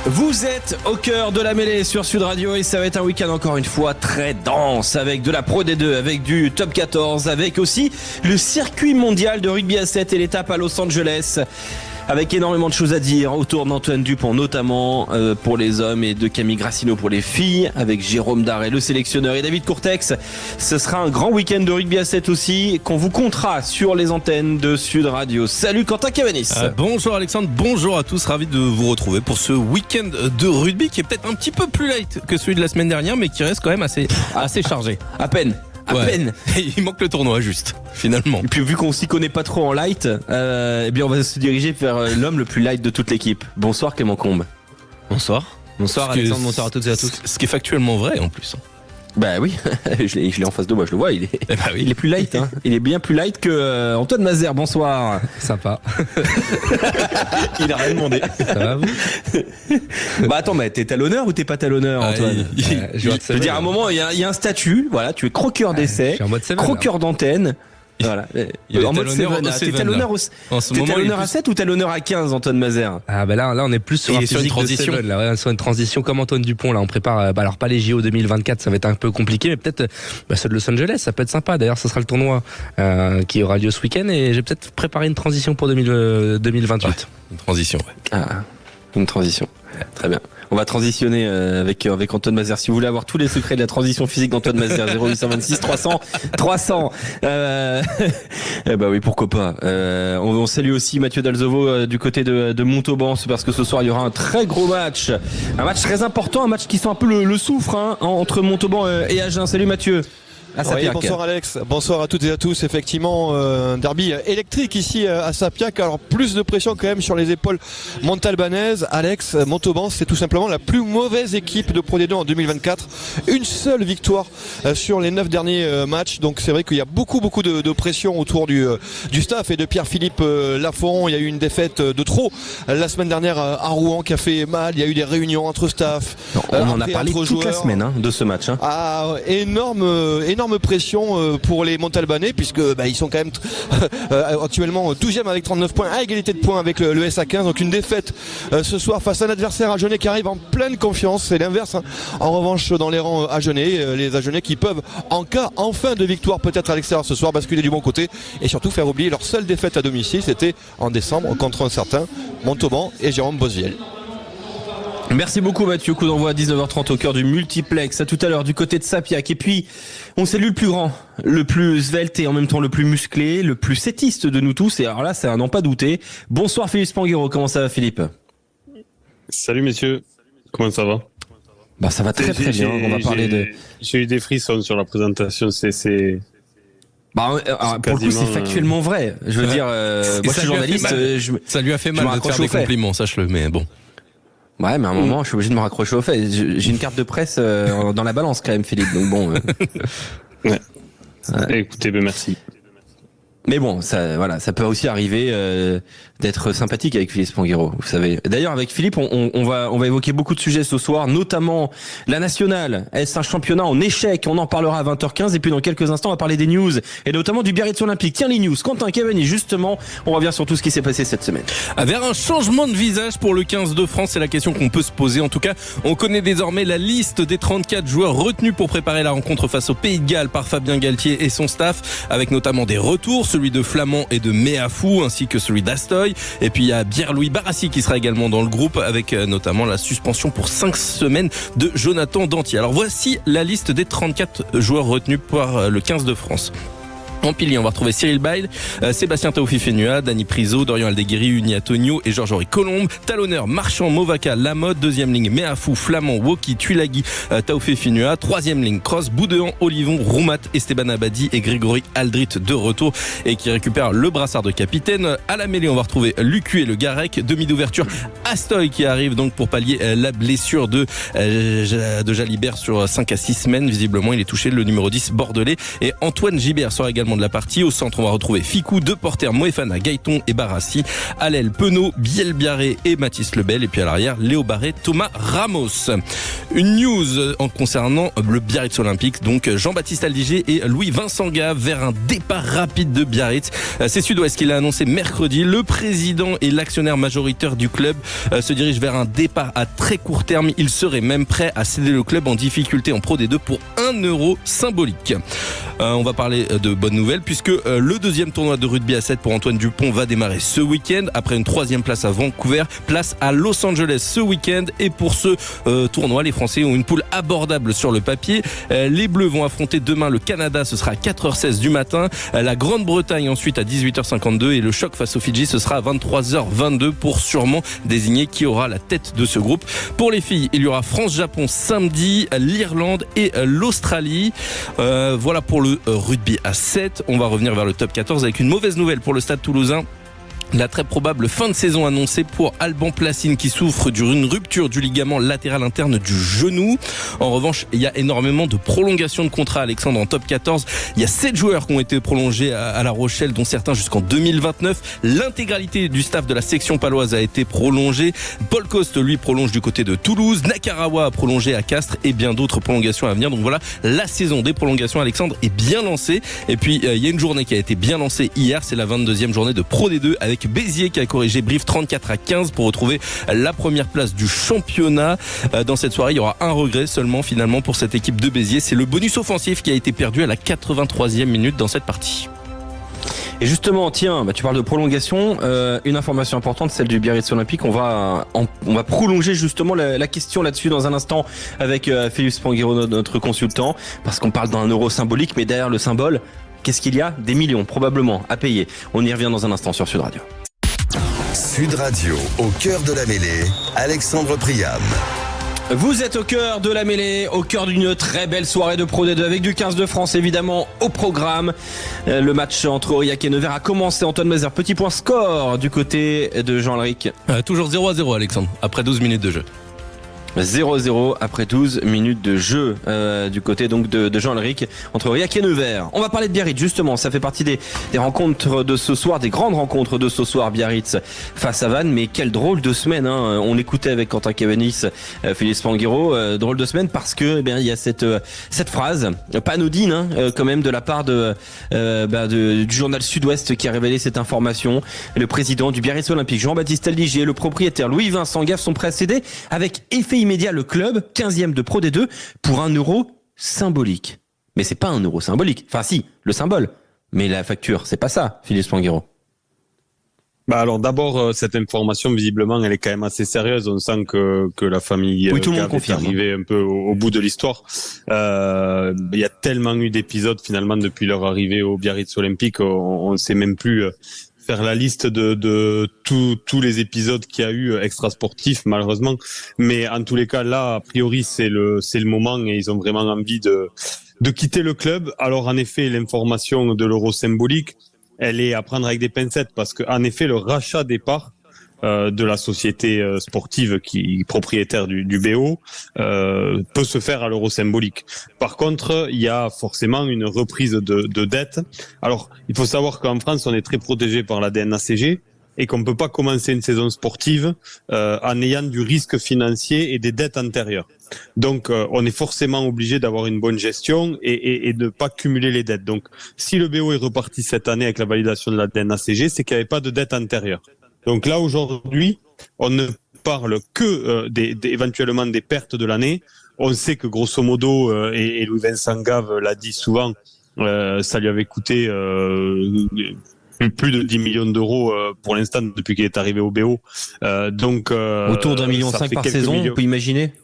Vous êtes au cœur de la mêlée sur Sud Radio et ça va être un week-end encore une fois très dense avec de la Pro D2, avec du Top 14, avec aussi le circuit mondial de rugby à 7 et l'étape à Los Angeles. Avec énormément de choses à dire autour d'Antoine Dupont notamment pour les hommes et de Camille Grassino pour les filles, avec Jérôme Daré le sélectionneur et David Courtex. Ce sera un grand week-end de rugby à 7 aussi qu'on vous comptera sur les antennes de Sud Radio. Salut Quentin Cavanis. Bonjour Alexandre, bonjour à tous, ravi de vous retrouver pour ce week-end de rugby qui est peut-être un petit peu plus light que celui de la semaine dernière mais qui reste quand même assez chargé. À peine. À peine. Il manque le tournoi juste, finalement. Et puis vu qu'on s'y connaît pas trop en light, eh bien on va se diriger vers l'homme le plus light de toute l'équipe. Bonsoir Clément Combe. Bonsoir. Bonsoir Alexandre, bonsoir à toutes et à tous. Ce qui est factuellement vrai en plus. Bah oui, je l'ai en face de moi, je le vois, il est plus light, hein. Il est bien plus light que Antoine Mazer, bonsoir. Sympa. Il a rien demandé. Ça va vous? Bah attends, mais t'es talonneur ou t'es pas talonneur Antoine? Je veux dire, à un moment, il y a un statut, voilà, tu es croqueur d'essai, croqueur d'antenne. Voilà. En mode Seven. T'es talonneur à 7 ou talonneur à 15, Antoine Mazer? Ah bah là on est plus sur une transition. Là, sur une transition comme Antoine Dupont. Là on prépare, alors pas les JO 2024, ça va être un peu compliqué, mais peut-être ceux de Los Angeles, ça peut être sympa. D'ailleurs, ce sera le tournoi qui aura lieu ce week-end et j'ai peut-être préparé une transition pour 2028. Ouais, une transition, ouais. Ah, une transition. Très bien. On va transitionner avec Antoine Mazer. Si vous voulez avoir tous les secrets de la transition physique d'Antoine Mazer, 0826 300. Bah oui, pourquoi pas. On salue aussi Mathieu Dalzovo du côté de Montauban, parce que ce soir il y aura un très gros match, un match très important, un match qui sent un peu le soufre entre Montauban et Agen. Salut Mathieu. Oui, bonsoir Alex, bonsoir à toutes et à tous. Effectivement, un derby électrique ici à Sapiac. Alors plus de pression quand même sur les épaules montalbanaises. Alex, Montauban, c'est tout simplement la plus mauvaise équipe de Pro D2 en 2024. Une seule victoire sur les 9 derniers matchs. Donc c'est vrai qu'il y a beaucoup de pression autour du staff et de Pierre-Philippe Lafont. Il y a eu une défaite de trop la semaine dernière à Rouen qui a fait mal. Il y a eu des réunions entre staff. On en a parlé toute la semaine de ce match. Ah, énorme pression pour les Montalbanais puisque ils sont quand même actuellement 12e avec 39 points à égalité de points avec le SA15. Donc une défaite ce soir face à un adversaire agenais qui arrive en pleine confiance. C'est l'inverse en revanche dans les rangs agenais, les agenais qui peuvent en cas enfin de victoire peut-être à l'extérieur ce soir basculer du bon côté et surtout faire oublier leur seule défaite à domicile, c'était en décembre contre un certain Montauban et Jérôme Bosviel. Merci beaucoup Mathieu, coup d'envoi à 19h30 au cœur du multiplex, à tout à l'heure du côté de Sapiac. Et puis on salue le plus grand, le plus svelte et en même temps le plus musclé, le plus sétiste de nous tous, et alors là c'est à n'en pas douter. Bonsoir Philippe Spanghero, comment ça va Philippe? Salut messieurs, comment ça va? Bah ça va très bien, on va parler de... J'ai eu des frissons sur la présentation, pour le coup c'est factuellement vrai, je veux dire, moi je suis journaliste, ça lui a fait mal de te faire des compliments, sache-le, mais bon. Ouais, mais à un moment, je suis obligé de me raccrocher au fait. J'ai une carte de presse dans la balance quand même, Philippe. Donc bon. Ouais. Écoutez, merci. Mais bon, ça peut aussi arriver d'être sympathique avec Philippe Spanghero, vous savez. D'ailleurs, avec Philippe, on va évoquer beaucoup de sujets ce soir, notamment la nationale. Est-ce un championnat en échec? On en parlera à 20h15 et puis dans quelques instants, on va parler des news et notamment du Biarritz Olympique. Tiens, les news. Quentin Cavani, justement, on revient sur tout ce qui s'est passé cette semaine. Vers un changement de visage pour le 15 de France, c'est la question qu'on peut se poser. En tout cas, on connaît désormais la liste des 34 joueurs retenus pour préparer la rencontre face au Pays de Galles par Fabien Galtier et son staff, avec notamment des retours, celui de Flamand et de Méafou, ainsi que celui d'Astoy. Et puis il y a Pierre-Louis Barassi qui sera également dans le groupe, avec notamment la suspension pour 5 semaines de Jonathan Dantier. Alors voici la liste des 34 joueurs retenus par le 15 de France. En pilier, on va retrouver Cyril Bail, Sébastien Taoufé-Fenua, Dani Priso, Dorian Aldeguerri, Uni Antonio et Georges-Henri Colombe. Talonneur, Marchand, Movaca, Lamotte. Deuxième ligne, Méafou, Flamand, Woki, Tuilagi, Taoufé-Fenua. Troisième ligne, Cross, Boudéan, Olivon, Roumat, Esteban Abadi et Grégory Aldrit de retour et qui récupère le brassard de capitaine. À la mêlée, on va retrouver Lucu et le Garec. Demi d'ouverture, Astoy qui arrive donc pour pallier la blessure de Jalibert sur 5 à 6 semaines. Visiblement, il est touché, le numéro 10 bordelais. Et Antoine Gibert sera également de la partie. Au centre, on va retrouver Ficou, De Porter, Moefana, Gaëton et Barassi. À l'aile, Penaud, Biel Biarré et Mathis Lebel. Et puis à l'arrière, Léo Barré, Thomas Ramos. Une news en concernant le Biarritz Olympique. Donc Jean-Baptiste Aldiger et Louis-Vincent Gave vers un départ rapide de Biarritz. C'est Sud-Ouest qui l'a annoncé mercredi. Le président et l'actionnaire majoritaire du club se dirigent vers un départ à très court terme. Il serait même prêt à céder le club en difficulté en Pro D2 pour 1 euro symbolique. On va parler de bonnes nouvelles puisque le deuxième tournoi de rugby à 7 pour Antoine Dupont va démarrer ce week-end. Après une 3e place à Vancouver, place à Los Angeles ce week-end. Et pour ce tournoi, les Français ont une poule abordable sur le papier. Les Bleus vont affronter demain le Canada, ce sera à 4h16 du matin. La Grande-Bretagne ensuite à 18h52 et le choc face aux Fidji, ce sera à 23h22 pour sûrement désigner qui aura la tête de ce groupe. Pour les filles, il y aura France-Japon samedi, l'Irlande et l'Australie. Voilà pour le rugby à 7. On va revenir vers le top 14 avec une mauvaise nouvelle pour le Stade Toulousain. La très probable fin de saison annoncée pour Alban Placine qui souffre d'une rupture du ligament latéral interne du genou. En revanche, il y a énormément de prolongations de contrats, Alexandre, en top 14. Il y a 7 joueurs qui ont été prolongés à La Rochelle, dont certains jusqu'en 2029. L'intégralité du staff de la section paloise a été prolongée. Paul Coste, lui, prolonge du côté de Toulouse. Nakarawa a prolongé à Castres et bien d'autres prolongations à venir. Donc voilà, la saison des prolongations, Alexandre, est bien lancée. Et puis, il y a une journée qui a été bien lancée hier. C'est la 22e journée de Pro D2 avec Béziers qui a corrigé Brive 34-15 pour retrouver la première place du championnat. Dans cette soirée, il y aura un regret seulement finalement pour cette équipe de Béziers. C'est le bonus offensif qui a été perdu à la 83e minute dans cette partie. Et justement, tiens, tu parles de prolongation. Une information importante, celle du Biarritz Olympique. On va prolonger justement la question là-dessus dans un instant avec Félix Panguero, notre consultant, parce qu'on parle d'un euro symbolique, mais derrière le symbole, qu'est-ce qu'il y a ? Des millions, probablement, à payer. On y revient dans un instant sur Sud Radio. Sud Radio, au cœur de la mêlée, Alexandre Priam. Vous êtes au cœur de la mêlée, au cœur d'une très belle soirée de Pro D2 avec du 15 de France évidemment au programme. Le match entre Aurillac et Nevers a commencé. Antoine Mazer, petit point score du côté de Jean-Alric. Toujours 0-0 Alexandre, après 12 minutes de jeu. 0-0 après 12 minutes de jeu du côté donc de Jean-Alric entre Aurillac et Nevers. On va parler de Biarritz justement, ça fait partie des rencontres de ce soir, des grandes rencontres de ce soir. Biarritz face à Vannes, mais quelle drôle de semaine hein. On écoutait avec Quentin Cavanis, Félix Panguero, drôle de semaine parce que il y a cette phrase pas anodine hein, quand même de la part du journal Sud-Ouest qui a révélé cette information. Le président du Biarritz Olympique, Jean-Baptiste Aldiger, le propriétaire Louis-Vincent Gave sont prêts à céder avec effet immédiat le club, 15e de Pro D2, pour 1 euro symbolique. Mais c'est pas 1 euro symbolique. Enfin si, le symbole. Mais la facture, c'est pas ça, Philippe Panguero. Alors d'abord, cette information, visiblement, elle est quand même assez sérieuse. On sent que la famille tout le monde est arrivée un peu au bout de l'histoire. Il y a tellement eu d'épisodes finalement depuis leur arrivée au Biarritz Olympique, on ne sait même plus faire la liste de tous les épisodes qu'il y a eu extra-sportifs malheureusement, mais en tous les cas là a priori c'est le moment et ils ont vraiment envie de quitter le club. Alors en effet l'information de l'euro symbolique elle est à prendre avec des pincettes parce que en effet le rachat des parts de la société sportive qui est propriétaire du BO peut se faire à l'euro symbolique. Par contre, il y a forcément une reprise de dette. Alors, il faut savoir qu'en France, on est très protégé par la DNACG et qu'on ne peut pas commencer une saison sportive en ayant du risque financier et des dettes antérieures. Donc, on est forcément obligé d'avoir une bonne gestion et de ne pas cumuler les dettes. Donc, si le BO est reparti cette année avec la validation de la DNACG, c'est qu'il n'y avait pas de dette antérieure. Donc là, aujourd'hui, on ne parle que éventuellement des pertes de l'année. On sait que grosso modo, et Louis-Vincent Gave l'a dit souvent, ça lui avait coûté plus de 10 millions d'euros pour l'instant depuis qu'il est arrivé au BO. Donc autour d'1,5 million par saison, on peut imaginer.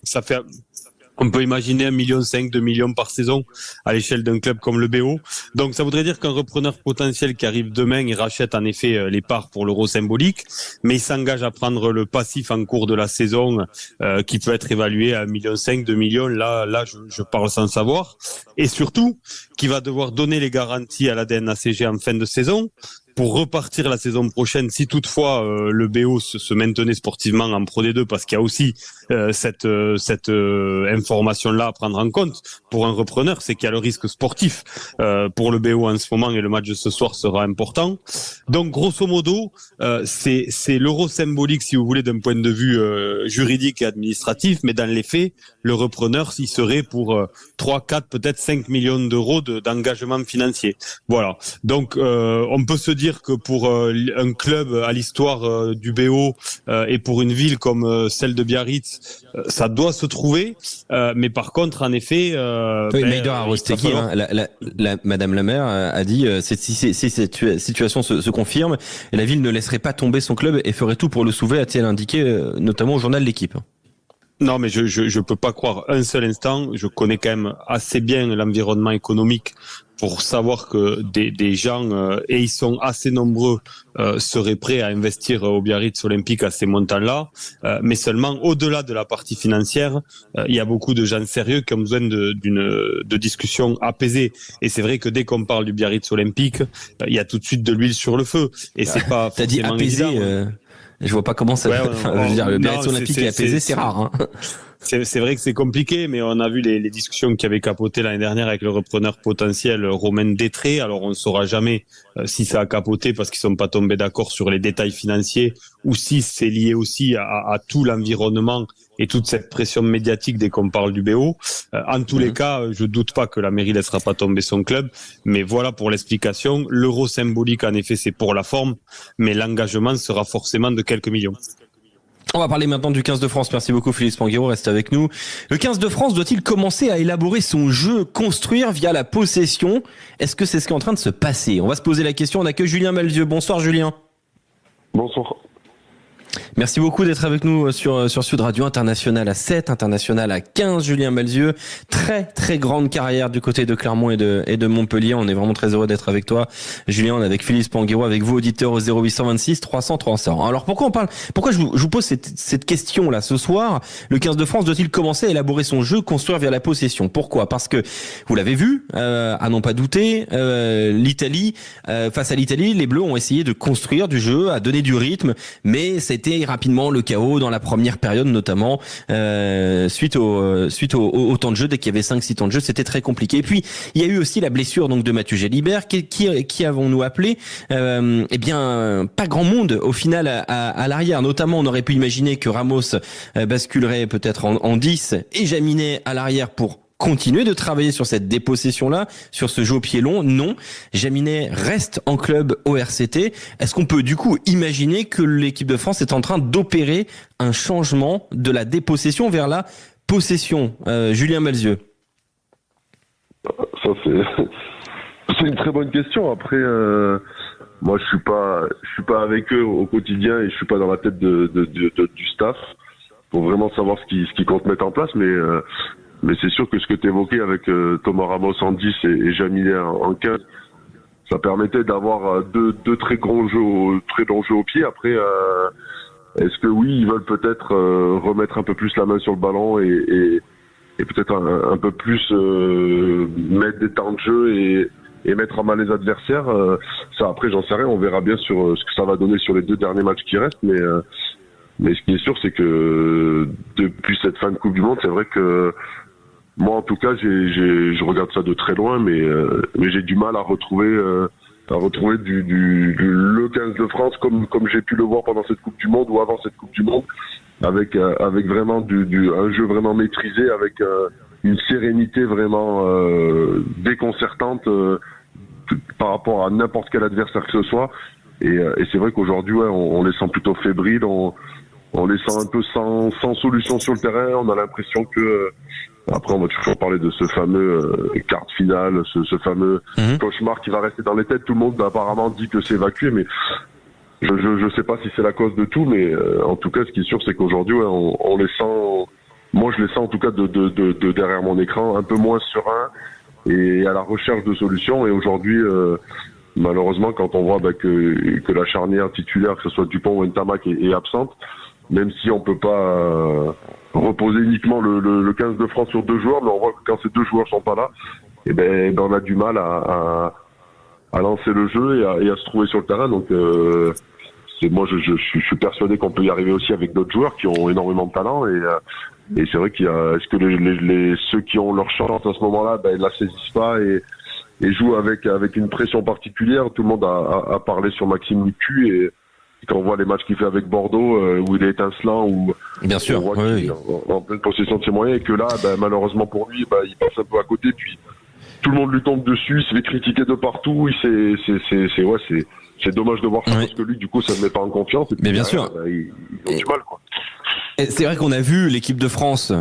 On peut imaginer 1,5 million, 2 millions par saison à l'échelle d'un club comme le BO. Donc ça voudrait dire qu'un repreneur potentiel qui arrive demain, il rachète en effet les parts pour l'euro symbolique, mais il s'engage à prendre le passif en cours de la saison qui peut être évalué à 1,5 million, 2 millions. Là, je parle sans savoir. Et surtout, qui va devoir donner les garanties à la DNACG en fin de saison pour repartir la saison prochaine, si toutefois le BO se maintenait sportivement en Pro D2, parce qu'il y a aussi cette information-là à prendre en compte pour un repreneur, c'est qu'il y a le risque sportif pour le BO en ce moment, et le match de ce soir sera important. Donc grosso modo, c'est l'euro symbolique, si vous voulez, d'un point de vue juridique et administratif, mais dans les faits, le repreneur, il serait pour 3, 4, peut-être 5 millions d'euros d'engagement financier. Voilà. Donc on peut se dire que pour un club à l'histoire du BO et pour une ville comme celle de Biarritz, ça doit se trouver. Mais par contre, en effet, Maïdor Arostegui, Madame la maire a dit si cette situation se confirme, la ville ne laisserait pas tomber son club et ferait tout pour le sauver, a-t-elle indiqué, notamment au journal L'Équipe. Non, mais je peux pas croire un seul instant. Je connais quand même assez bien l'environnement économique pour savoir que des gens, et ils sont assez nombreux, seraient prêts à investir au Biarritz Olympique à ces montants-là. Mais seulement, au-delà de la partie financière, il y a beaucoup de gens sérieux qui ont besoin de discussions apaisées. Et c'est vrai que dès qu'on parle du Biarritz Olympique, il y a tout de suite de l'huile sur le feu. Et c'est pas T'as dit apaisé, je vois pas comment ça. Je veux dire, le Biarritz Olympique est apaisé, c'est rare. Hein. C'est vrai que c'est compliqué, mais on a vu les discussions qui avaient capoté l'année dernière avec le repreneur potentiel Romain Détré. Alors on ne saura jamais si ça a capoté parce qu'ils sont pas tombés d'accord sur les détails financiers, ou si c'est lié aussi à tout l'environnement et toute cette pression médiatique dès qu'on parle du BO. En tous les cas, je doute pas que la mairie laissera pas tomber son club, mais voilà pour l'explication. L'euro symbolique, en effet, c'est pour la forme, mais l'engagement sera forcément de quelques millions. On va parler maintenant du 15 de France. Merci beaucoup Philippe Spanghero, reste avec nous. Le 15 de France doit-il commencer à élaborer son jeu, construire via la possession? Est-ce que c'est ce qui est en train de se passer? On va se poser la question, on accueille Julien Malzieu. Bonsoir Julien. Bonsoir. Merci beaucoup d'être avec nous sur Sud Radio. International à 7, international à 15, Julien Malzieu. Très, très grande carrière du côté de Clermont et de Montpellier. On est vraiment très heureux d'être avec toi. Julien, on est avec Philippe Spanghero, avec vous, auditeur au 0826 300 300. Alors, pourquoi je vous pose cette question-là ce soir? Le 15 de France doit-il commencer à élaborer son jeu, construire via la possession? Pourquoi? Parce que, vous l'avez vu, à n'en pas douter, l'Italie, face à l'Italie, les Bleus ont essayé de construire du jeu, à donner du rythme, mais c'était rapidement le chaos dans la première période, notamment suite au temps de jeu. Dès qu'il y avait 5-6 temps de jeu, c'était très compliqué. Et puis il y a eu aussi la blessure donc de Mathieu Jalibert, qui avons-nous appelé eh bien pas grand monde au final à l'arrière. Notamment, on aurait pu imaginer que Ramos basculerait peut-être en 10 et Jaminet à l'arrière pour continuer de travailler sur cette dépossession-là, sur ce jeu au pied long. Non, Jaminet reste en club au RCT. Est-ce qu'on peut du coup imaginer que l'équipe de France est en train d'opérer un changement de la dépossession vers la possession? Julien Malzieu. Ça c'est une très bonne question. Après, moi je suis pas avec eux au quotidien et je suis pas dans la tête du staff pour vraiment savoir ce qu'ils comptent mettre en place, mais c'est sûr que ce que tu évoquais avec Thomas Ramos en 10 et Jaminet en 15, ça permettait d'avoir deux très longs jeux au pied. Après, est-ce que oui, ils veulent peut-être remettre un peu plus la main sur le ballon et peut-être un peu plus mettre des temps de jeu et mettre en mal les adversaires. Ça, après, j'en sais rien. On verra bien sur ce que ça va donner sur les 2 derniers matchs qui restent. Mais ce qui est sûr, c'est que depuis cette fin de Coupe du Monde, c'est vrai que moi, en tout cas, je regarde ça de très loin, mais j'ai du mal à retrouver le 15 de France comme j'ai pu le voir pendant cette Coupe du Monde ou avant cette Coupe du Monde, avec vraiment un jeu vraiment maîtrisé, avec une sérénité vraiment déconcertante par rapport à n'importe quel adversaire que ce soit. Et c'est vrai qu'aujourd'hui, ouais, on les sent plutôt fébriles, on les sent un peu sans solution sur le terrain. On a l'impression que après, on va toujours parler de ce fameux quart de finale, ce fameux cauchemar qui va rester dans les têtes. Tout le monde apparemment dit que c'est évacué, mais je sais pas si c'est la cause de tout, mais en tout cas, ce qui est sûr, c'est qu'aujourd'hui, ouais, on les sent. Moi, je les sens en tout cas de derrière mon écran, un peu moins serein et à la recherche de solutions. Et aujourd'hui, malheureusement, quand on voit que la charnière titulaire, que ce soit Dupont ou Ntamak, est absente, même si on peut pas reposer uniquement le 15 de France sur 2 joueurs, mais on voit que quand ces 2 joueurs sont pas là, et ben on a du mal à lancer le jeu et à se trouver sur le terrain. Donc moi je suis persuadé qu'on peut y arriver aussi avec d'autres joueurs qui ont énormément de talent et c'est vrai est-ce que ceux qui ont leur chance à ce moment-là, ils la saisissent pas et jouent avec une pression particulière. Tout le monde a parlé sur Maxime Lucu et quand on voit les matchs qu'il fait avec Bordeaux où il est étincelant, où bien sûr, on voit qu'il est en pleine possession de ses moyens et que là, malheureusement pour lui, il passe un peu à côté. Puis tout le monde lui tombe dessus, il se fait critiquer de partout. C'est dommage de voir ça parce que lui, du coup, ça ne met pas en confiance. Et puis, mais bien sûr, ils ont du mal, quoi. Et c'est vrai qu'on a vu l'équipe de France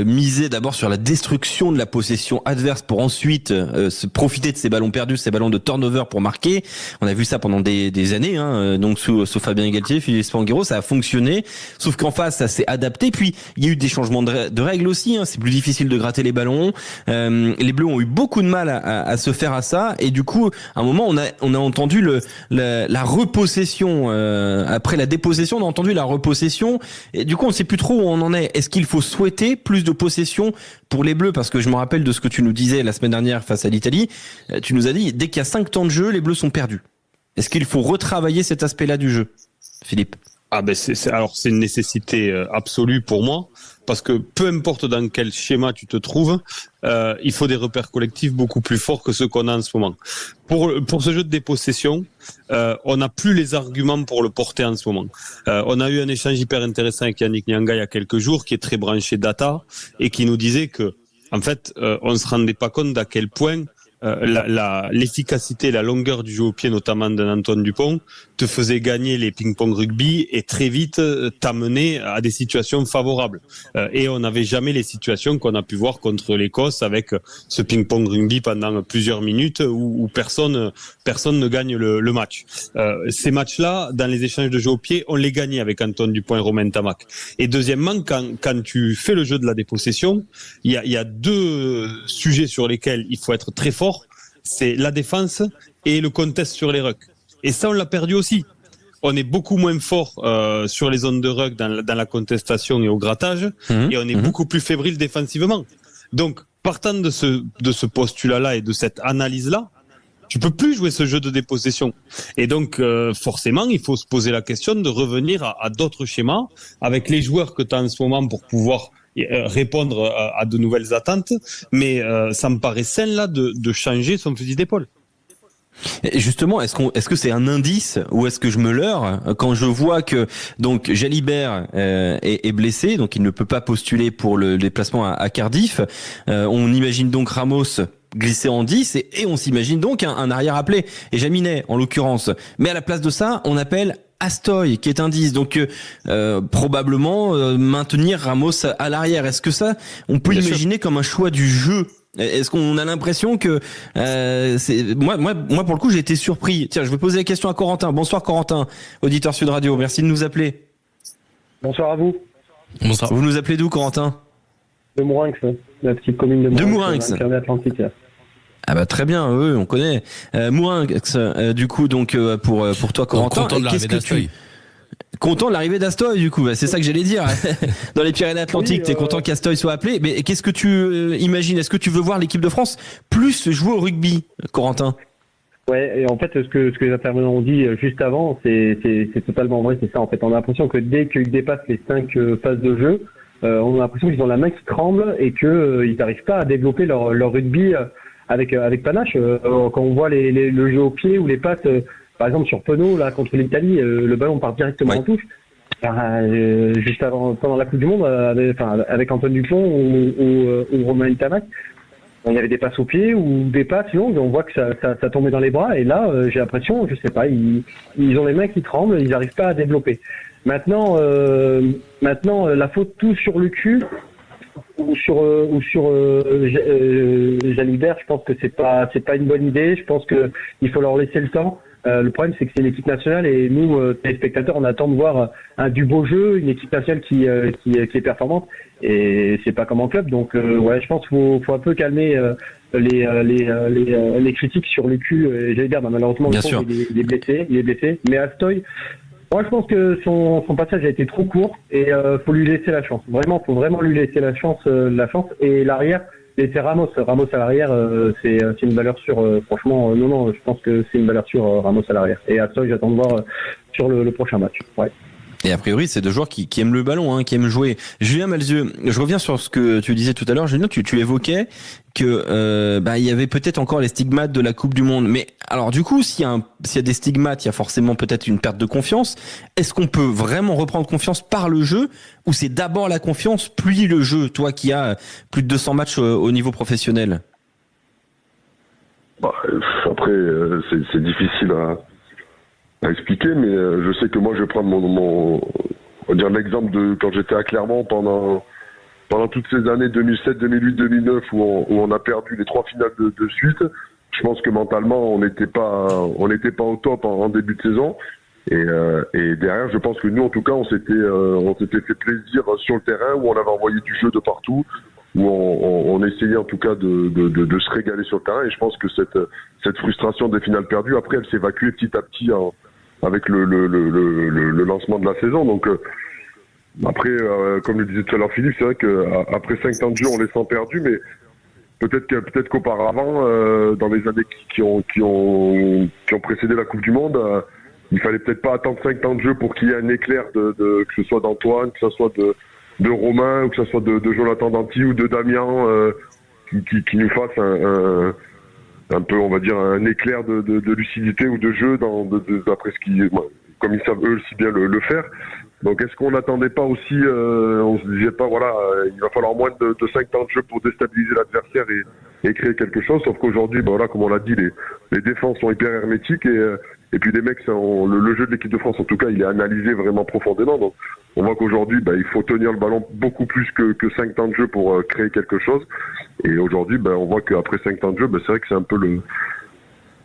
miser d'abord sur la destruction de la possession adverse pour ensuite se profiter de ces ballons perdus, ces ballons de turnover pour marquer. On a vu ça pendant des années, donc sous Fabien Galtier, Philippe Spanghero, ça a fonctionné. Sauf qu'en face, ça s'est adapté. Puis il y a eu des changements de règles aussi. C'est plus difficile de gratter les ballons. Les Bleus ont eu beaucoup de mal à se faire à ça. Et du coup, à un moment, on a entendu la repossession après la dépossession. On a entendu la repossession. Et du coup, on ne sait plus trop où on en est. Est-ce qu'il faut souhaiter plus de possession pour les Bleus? Parce que je me rappelle de ce que tu nous disais la semaine dernière face à l'Italie. Tu nous as dit, dès qu'il y a 5 temps de jeu, les Bleus sont perdus. Est-ce qu'il faut retravailler cet aspect-là du jeu, Philippe? C'est une nécessité absolue pour moi, parce que peu importe dans quel schéma tu te trouves, il faut des repères collectifs beaucoup plus forts que ceux qu'on a en ce moment. Pour ce jeu de dépossession, on n'a plus les arguments pour le porter en ce moment. On a eu un échange hyper intéressant avec Yannick Nianga il y a quelques jours, qui est très branché data, et qui nous disait que, en fait, on se rendait pas compte d'à quel point l'efficacité, la longueur du jeu au pied, notamment d'un Antoine Dupont, te faisait gagner les ping-pong rugby et très vite t'amener à des situations favorables. Et on n'avait jamais les situations qu'on a pu voir contre l'Écosse avec ce ping-pong rugby pendant plusieurs minutes où personne ne gagne le match. Ces matchs-là, dans les échanges de jeu au pied, on les gagnait avec Antoine Dupont et Romain Tamac. Et deuxièmement, quand tu fais le jeu de la dépossession, il y a deux sujets sur lesquels il faut être très fort. C'est la défense et le contest sur les rucks. Et ça, on l'a perdu aussi. On est beaucoup moins fort sur les zones de ruck dans la contestation et au grattage, et on est beaucoup plus fébrile défensivement. Donc, partant de ce postulat-là et de cette analyse-là, tu peux plus jouer ce jeu de dépossession. Et donc, forcément, il faut se poser la question de revenir à d'autres schémas avec les joueurs que tu as en ce moment pour pouvoir répondre à de nouvelles attentes, mais ça me paraît sain là de changer son fusil d'épaule. Et justement, est-ce que c'est un indice ou est-ce que je me leurre quand je vois que donc Jalibert est blessé, donc il ne peut pas postuler pour le déplacement à Cardiff. On imagine donc Ramos glisser en 10 et on s'imagine donc un arrière appelé et Jaminet en l'occurrence. Mais à la place de ça, on appelle Astoy qui est un 10, donc probablement maintenir Ramos à l'arrière. Est-ce que ça, on peut imaginer comme un choix du jeu? Est-ce qu'on a l'impression que moi pour le coup j'ai été surpris. Tiens, je vais poser la question à Corentin. Bonsoir Corentin, auditeur Sud Radio. Merci de nous appeler. Bonsoir à vous. Bonsoir. Vous nous appelez d'où, Corentin? De Mourinx, la petite commune de Mourinx. De Mourinx. Ah bah très bien, on connaît. Mourinx, du coup donc pour toi Corentin. Content de l'arrivée d'Astoy. Content de l'arrivée d'Astoy, du coup, c'est ça que j'allais dire. Dans les Pyrénées-Atlantiques, t'es content qu'Astoy soit appelé. Mais qu'est-ce que tu imagines? Est-ce que tu veux voir l'équipe de France plus jouer au rugby, Corentin? Ouais, et en fait, ce que les intervenants ont dit juste avant, c'est totalement vrai, c'est ça. En fait, on a l'impression que dès qu'ils dépassent les 5 phases de jeu, on a l'impression qu'ils ont la main qui tremble et qu'ils n'arrivent pas à développer leur rugby avec panache. Quand on voit le jeu au pied ou les passes. Par exemple, sur Penaud, là, contre l'Italie, le ballon part directement en touche. Juste pendant la Coupe du Monde, avec Antoine Dupont ou Romain Tamac, il y avait des passes au pied ou des passes longues, on voit que ça tombait dans les bras. Et là, j'ai l'impression, je sais pas, ils ont les mains qui tremblent, ils n'arrivent pas à développer. Maintenant, la faute tout sur le cul ou sur Jalibert, je pense que c'est pas une bonne idée. Je pense que il faut leur laisser le temps. Le problème, c'est que c'est une équipe nationale et nous, téléspectateurs, on attend de voir du beau jeu, une équipe nationale qui est performante. Et c'est pas comme en club. Donc, je pense qu'il faut un peu calmer les critiques sur le cul. J'allais dire, malheureusement, il est blessé. Mais Astoy, moi, je pense que son passage a été trop court et faut lui laisser la chance. Vraiment, faut vraiment lui laisser la chance. Et l'arrière, laisser Ramos à l'arrière, c'est une valeur sûre. Franchement, non, je pense que c'est une valeur sûre, Ramos à l'arrière. Et à ça, j'attends de voir sur le prochain match. Ouais. Et a priori, c'est deux joueurs qui aiment le ballon, qui aiment jouer. Julien Malzieu, je reviens sur ce que tu disais tout à l'heure. Julien, tu évoquais que il y avait peut-être encore les stigmates de la Coupe du Monde. Mais alors du coup, s'il y a des stigmates, il y a forcément peut-être une perte de confiance. Est-ce qu'on peut vraiment reprendre confiance par le jeu, ou c'est d'abord la confiance puis le jeu? Toi qui as plus de 200 matchs au niveau professionnel. Après, c'est difficile à expliquer, mais je sais que moi je vais prendre on va dire l'exemple de quand j'étais à Clermont pendant toutes ces années 2007, 2008, 2009 où on a perdu les 3 finales de suite. Je pense que mentalement on n'était pas au top en début de saison, et derrière je pense que nous en tout cas on s'était fait plaisir sur le terrain, où on avait envoyé du jeu de partout, où on essayait en tout cas de se régaler sur le terrain, et je pense que cette frustration des finales perdues, après elle s'est évacuée petit à petit avec le lancement de la saison. Donc après, comme le disait tout à l'heure Philippe, c'est vrai qu'après 5 temps de jeu on les sent perdus, mais peut-être qu'auparavant, dans les années qui ont précédé la Coupe du Monde, il fallait peut-être pas attendre 5 temps de jeu pour qu'il y ait un éclair que ce soit d'Antoine, que ce soit de Romain, ou que ce soit de Jonathan Danty ou de Damien, qui nous fasse un peu, on va dire, un éclair de lucidité ou de jeu d'après comme ils savent eux si bien le faire. Donc est-ce qu'on n'attendait pas aussi, on se disait pas, il va falloir moins de 5 temps de jeu pour déstabiliser l'adversaire et créer quelque chose, sauf qu'aujourd'hui, comme on l'a dit, les défenses sont hyper hermétiques, et puis les mecs, le jeu de l'équipe de France en tout cas, il est analysé vraiment profondément. Donc on voit qu'aujourd'hui, il faut tenir le ballon beaucoup plus que 5 temps de jeu pour créer quelque chose. Et aujourd'hui, on voit qu'après 5 temps de jeu, c'est vrai que c'est un peu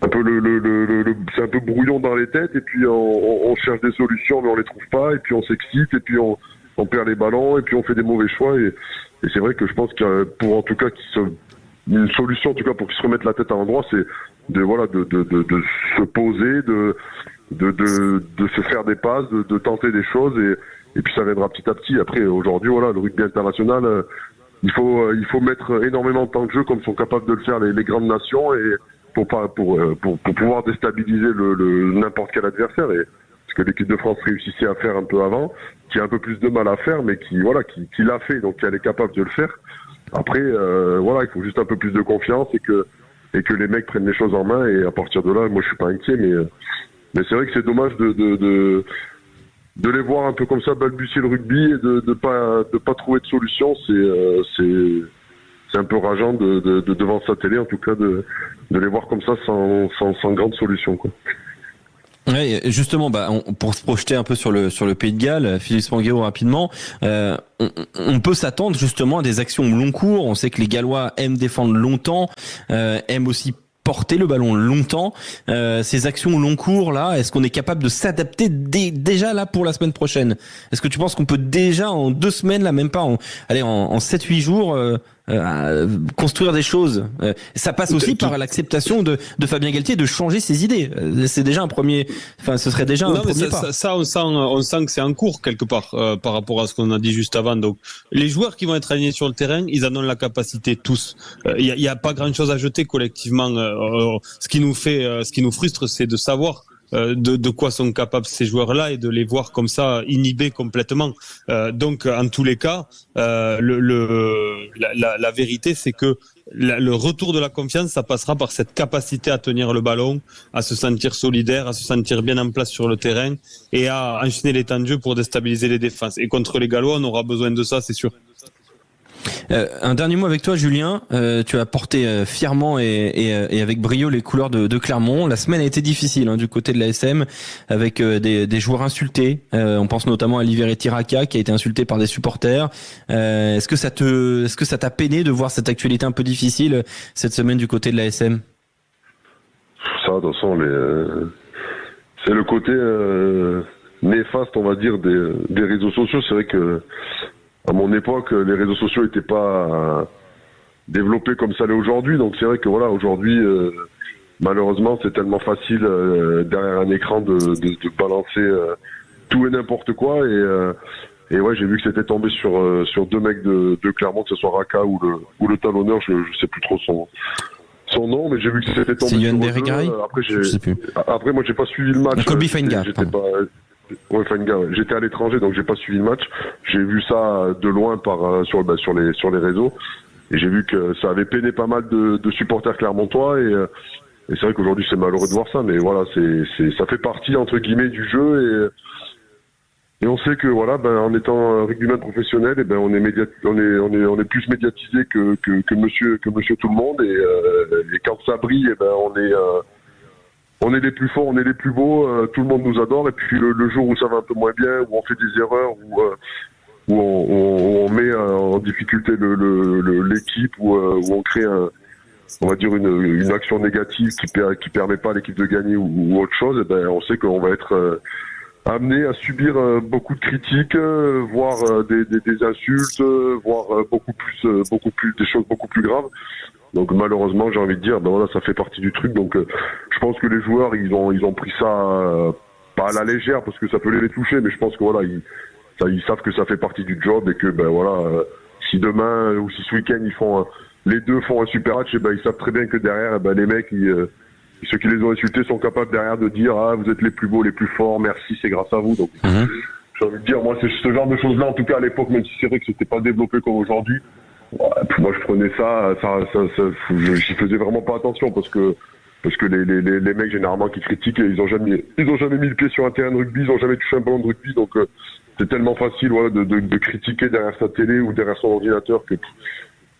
c'est un peu brouillon dans les têtes, et puis on cherche des solutions mais on les trouve pas, et puis on s'excite, et puis on perd les ballons, et puis on fait des mauvais choix, et c'est vrai que je pense que pour en tout cas une solution en tout cas pour qu'ils se remettent la tête à l'endroit, c'est de se poser, de se faire des passes, de tenter des choses, et puis ça viendra petit à petit. Après aujourd'hui, le rugby international, il faut mettre énormément de temps de jeu comme sont capables de le faire les grandes nations, et pour pouvoir déstabiliser n'importe quel adversaire, et ce que l'équipe de France réussissait à faire un peu avant, qui a un peu plus de mal à faire, mais qui l'a fait, donc qui elle est capable de le faire. Après il faut juste un peu plus de confiance, et que les mecs prennent les choses en main, et à partir de là, moi je suis pas inquiet, mais c'est vrai que c'est dommage de les voir un peu comme ça balbutier le rugby, et de pas trouver de solution. C'est un peu rageant devant sa télé, en tout cas, de les voir comme ça sans grande solution, quoi. Ouais, justement, pour se projeter un peu sur le Pays de Galles, Philippe Spanghero, rapidement, on peut s'attendre justement à des actions long cours. On sait que les Gallois aiment défendre longtemps, aiment aussi porter le ballon longtemps. Ces actions long cours là, est-ce qu'on est capable de s'adapter déjà là pour la semaine prochaine? Est-ce que tu penses qu'on peut déjà en 2 semaines, là, même pas en 7-8 jours, construire des choses? Ça passe aussi par l'acceptation de Fabien Galtier de changer ses idées. C'est déjà ce serait déjà un premier pas. Ça, on sent que c'est en cours quelque part par rapport à ce qu'on a dit juste avant. Donc, les joueurs qui vont être alignés sur le terrain, ils en ont la capacité tous. Il y a pas grand chose à jeter collectivement. Ce qui nous frustre, c'est de savoir de quoi sont capables ces joueurs-là, et de les voir comme ça inhibés complètement. Donc, en tous les cas, la vérité, c'est que le retour de la confiance, ça passera par cette capacité à tenir le ballon, à se sentir solidaire, à se sentir bien en place sur le terrain, et à enchaîner les temps de jeu pour déstabiliser les défenses. Et contre les Gallois, on aura besoin de ça, c'est sûr. Un dernier mot avec toi, Julien. Tu as porté fièrement et avec brio les couleurs de Clermont. La semaine a été difficile du côté de l'ASM, avec des joueurs insultés. On pense notamment à Liveri Raka qui a été insulté par des supporters. Est-ce que ça t'a peiné de voir cette actualité un peu difficile cette semaine du côté de l'ASM? Ça, de toute façon, c'est le côté néfaste, on va dire, des réseaux sociaux. C'est vrai que à mon époque, les réseaux sociaux n'étaient pas développés comme ça l'est aujourd'hui. Donc c'est vrai que aujourd'hui, malheureusement, c'est tellement facile derrière un écran de balancer tout et n'importe quoi. Et ouais, j'ai vu que c'était tombé sur deux mecs de Clermont, que ce soit Raka ou le talonneur, je sais plus trop son nom, mais j'ai vu que c'était tombé sur eux. Après, moi, j'ai pas suivi le match. Colby Fainga. J'étais à l'étranger, donc j'ai pas suivi le match. J'ai vu ça de loin sur les réseaux, et j'ai vu que ça avait peiné pas mal de supporters clermontois, et c'est vrai qu'aujourd'hui c'est malheureux de voir ça, mais voilà, ça fait partie entre guillemets du jeu, et on sait que voilà, en étant rugbyman professionnel, et on est plus médiatisé que monsieur tout le monde, et quand ça brille, on est les plus forts, on est les plus beaux, tout le monde nous adore, et puis le jour où ça va un peu moins bien, où on fait des erreurs, où on met en difficulté l'équipe, où on crée on va dire une action négative qui permet pas à l'équipe de gagner ou autre chose, on sait qu'on va être amené à subir beaucoup de critiques, voire des insultes, voire beaucoup plus des choses beaucoup plus graves. Donc malheureusement, j'ai envie de dire, voilà, ça fait partie du truc. Donc je pense que les joueurs, ils ont pris ça pas à la légère, parce que ça peut les toucher, mais je pense que voilà, ils savent que ça fait partie du job, et que voilà, si demain ou si ce week-end les deux font un super match, ils savent très bien que derrière, les mecs, ceux qui les ont insultés sont capables derrière de dire vous êtes les plus beaux, les plus forts, merci, c'est grâce à vous. Donc j'ai envie de dire, moi, c'est ce genre de choses-là, en tout cas à l'époque, même si c'est vrai que c'était pas développé comme aujourd'hui. Moi, je prenais ça, j'y faisais vraiment pas attention, parce que les mecs généralement qui critiquent, ils ont jamais mis le pied sur un terrain de rugby, ils ont jamais touché un ballon de rugby, donc c'est tellement facile de critiquer derrière sa télé ou derrière son ordinateur, que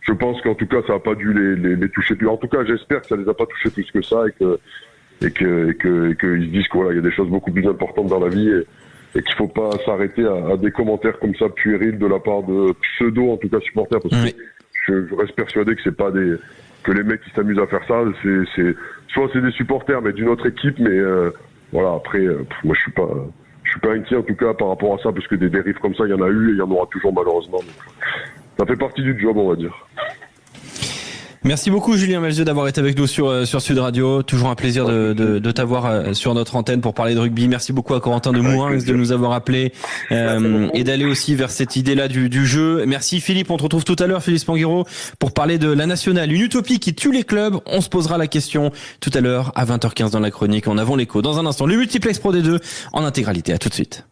je pense qu'en tout cas ça a pas dû les toucher plus. En tout cas, j'espère que ça les a pas touchés plus que ça, et qu'ils se disent qu'il y a des choses beaucoup plus importantes dans la vie, et qu'il faut pas s'arrêter à des commentaires comme ça puérils de la part de pseudo, en tout cas supporters, parce que je reste persuadé que c'est pas que les mecs qui s'amusent à faire ça, soit c'est des supporters mais d'une autre équipe, mais voilà, après moi je suis pas inquiet en tout cas par rapport à ça, parce que des dérives comme ça il y en a eu, et il y en aura toujours malheureusement. Donc, ça fait partie du job, on va dire. Merci beaucoup Julien Malzieu d'avoir été avec nous sur Sud Radio. Toujours un plaisir de t'avoir sur notre antenne pour parler de rugby. Merci beaucoup à Corentin de Mourinx de nous avoir appelé et d'aller aussi vers cette idée-là du jeu. Merci Philippe, on te retrouve tout à l'heure, Philippe Spanghero, pour parler de la nationale. Une utopie qui tue les clubs. On se posera la question tout à l'heure à 20h15 dans la chronique En avant l'écho. Dans un instant, le multiplex Pro D2 en intégralité. À tout de suite.